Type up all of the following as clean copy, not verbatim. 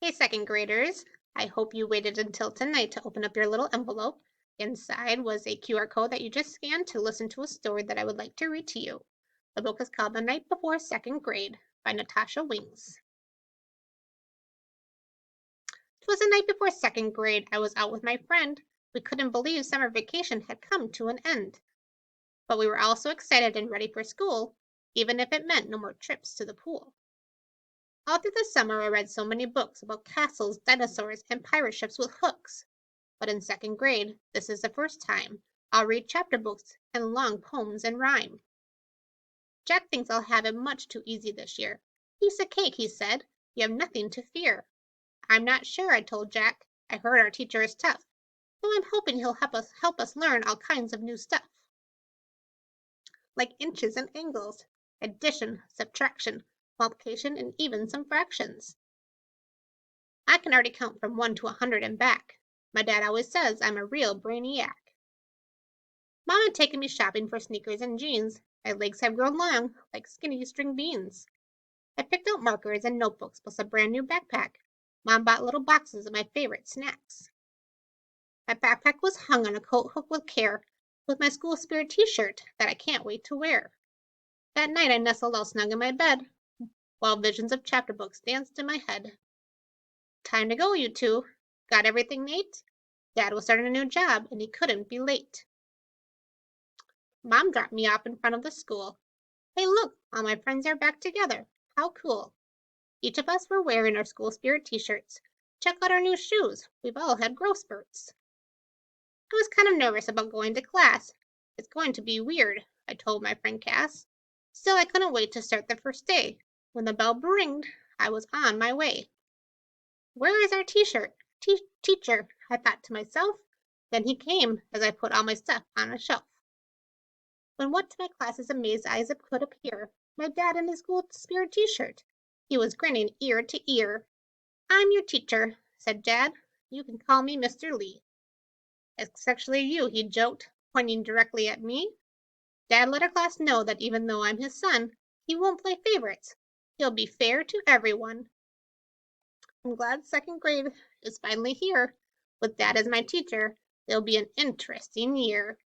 Hey, second graders. I hope you waited until tonight to open up your little envelope. Inside was a QR code that you just scanned to listen to a story that I would like to read to you. The book is called The Night Before Second Grade by Natasha Wings. It was the night before second grade. I was out with my friend. We couldn't believe summer vacation had come to an end. But we were all so excited and ready for school, even if it meant no more trips to the pool. All through the summer I read so many books about castles, dinosaurs, and pirate ships with hooks. But in second grade, this is the first time I'll read chapter books and long poems in rhyme. Jack thinks I'll have it much too easy this year. Piece of cake, he said. You have nothing to fear. I'm not sure, I told Jack. I heard our teacher is tough, so I'm hoping he'll help us learn all kinds of new stuff, like inches and angles, addition, subtraction, multiplication, and even some fractions. I can already count from 1 to 100 and back. My dad always says I'm a real brainiac. Mom had taken me shopping for sneakers and jeans. My legs have grown long, like skinny string beans. I picked out markers and notebooks plus a brand new backpack. Mom bought little boxes of my favorite snacks. My backpack was hung on a coat hook with care, with my school spirit t-shirt that I can't wait to wear. That night I nestled all snug in my bed, while visions of chapter books danced in my head. Time to go, you two. Got everything, Nate? Dad was starting a new job, and he couldn't be late. Mom dropped me off in front of the school. Hey, look, all my friends are back together. How cool. Each of us were wearing our school spirit t-shirts. Check out our new shoes. We've all had growth spurts. I was kind of nervous about going to class. It's going to be weird, I told my friend Cass. Still, I couldn't wait to start the first day. When the bell ringed, I was on my way. Where is our t-shirt? Teacher, I thought to myself. Then he came as I put all my stuff on a shelf. When what to my class's amazed eyes could appear, my dad in his school spirit t-shirt. He was grinning ear to ear. I'm your teacher, said Dad. You can call me Mr. Lee. Especially you, he joked, pointing directly at me. Dad let our class know that even though I'm his son, he won't play favorites. He'll be fair to everyone. I'm glad second grade is finally here. With Dad as my teacher, it'll be an interesting year.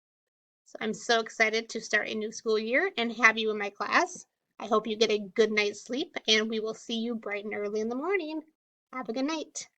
So I'm so excited to start a new school year and have you in my class. I hope you get a good night's sleep, and we will see you bright and early in the morning. Have a good night.